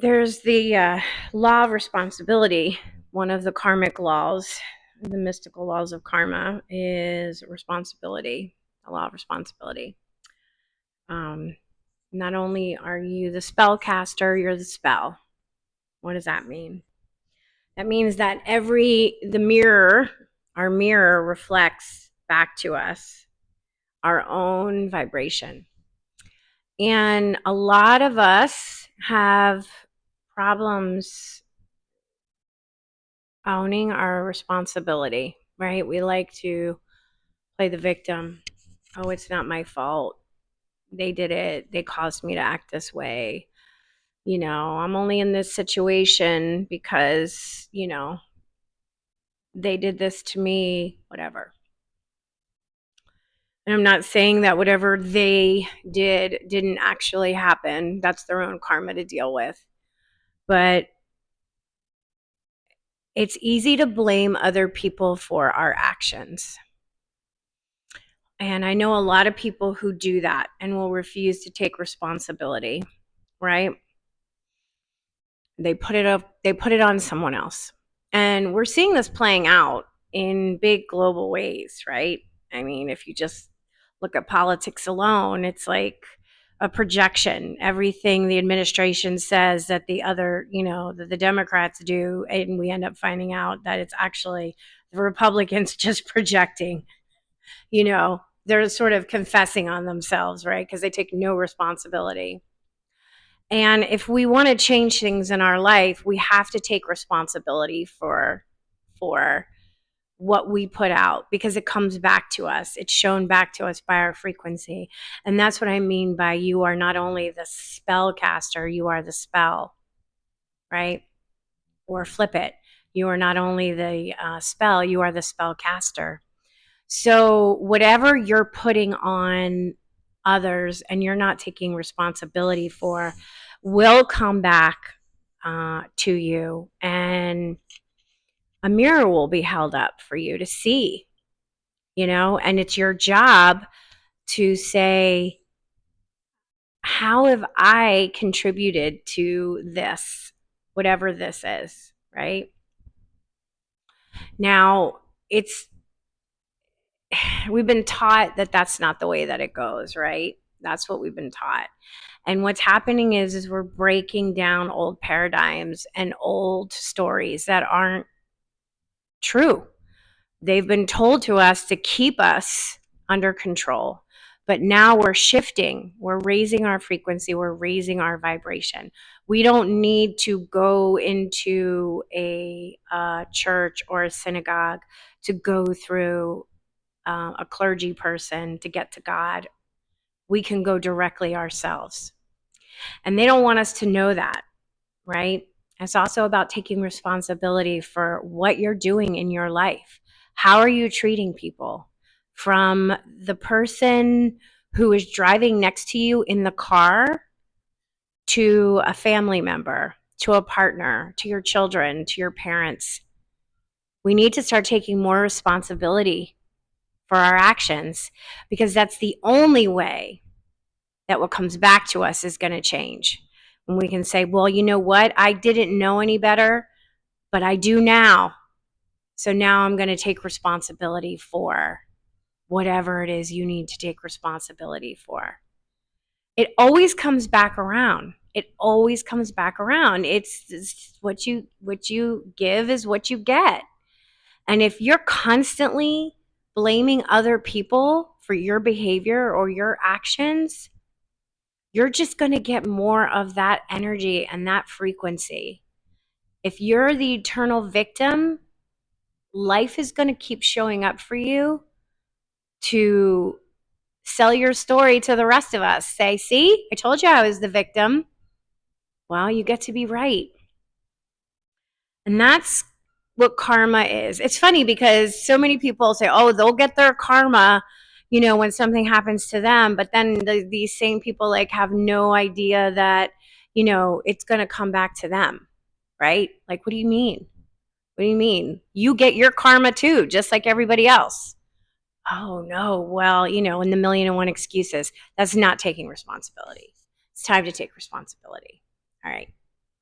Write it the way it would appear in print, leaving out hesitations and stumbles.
There's the law of responsibility. One of the karmic laws, the mystical laws of karma, is responsibility, the law of responsibility. Um, Not only are you the spellcaster, you're the spell. What does that mean? That means that our mirror reflects back to us our own vibration. And a lot of us have problems owning our responsibility, right? We like to play the victim. Oh, it's not my fault. They did it. They caused me to act this way. I'm only in this situation because, they did this to me, whatever. And I'm not saying that whatever they did didn't actually happen. That's their own karma to deal with. But it's easy to blame other people for our actions. And I know a lot of people who do that and will refuse to take responsibility, right? They put it on someone else. And we're seeing this playing out in big global ways, right? I mean, if you just look at politics alone, it's like a projection. Everything the administration says that that the Democrats do, and we end up finding out that it's actually the Republicans just projecting. They're sort of confessing on themselves, right? Because they take no responsibility. And if we want to change things in our life, we have to take responsibility for what we put out, because it comes back to us. It's shown back to us by our frequency. And that's what I mean by you are not only the spellcaster, you are the spell, right? Or flip it. You are not only the spell, you are the spellcaster. So whatever you're putting on others and you're not taking responsibility for will come back to you, and a mirror will be held up for you to see, and it's your job to say, how have I contributed to this, whatever this is, right? Now, we've been taught that that's not the way that it goes, right? That's what we've been taught. And what's happening is we're breaking down old paradigms and old stories that aren't true. They've been told to us to keep us under control. But now we're shifting. We're raising our frequency. We're raising our vibration. We don't need to go into a church or a synagogue to go through a clergy person to get to God. We can go directly ourselves. And they don't want us to know that, right? It's also about taking responsibility for what you're doing in your life. How are you treating people? From the person who is driving next to you in the car, to a family member, to a partner, to your children, to your parents. We need to start taking more responsibility for our actions, because that's the only way that what comes back to us is going to change. When we can say, well, you know what? I didn't know any better, but I do now. So now I'm going to take responsibility for whatever it is you need to take responsibility for. It always comes back around. It always comes back around. It's what you give is what you get. And if you're constantly blaming other people for your behavior or your actions, you're just going to get more of that energy and that frequency. If you're the eternal victim, life is going to keep showing up for you to sell your story to the rest of us. Say, see, I told you I was the victim. Well, you get to be right. And that's what karma is. It's funny because so many people say, oh, they'll get their karma, when something happens to them. But then these same people have no idea that, it's going to come back to them, right? Like, what do you mean? What do you mean? You get your karma too, just like everybody else. Oh, no. Well, in the million and one excuses, that's not taking responsibility. It's time to take responsibility. All right.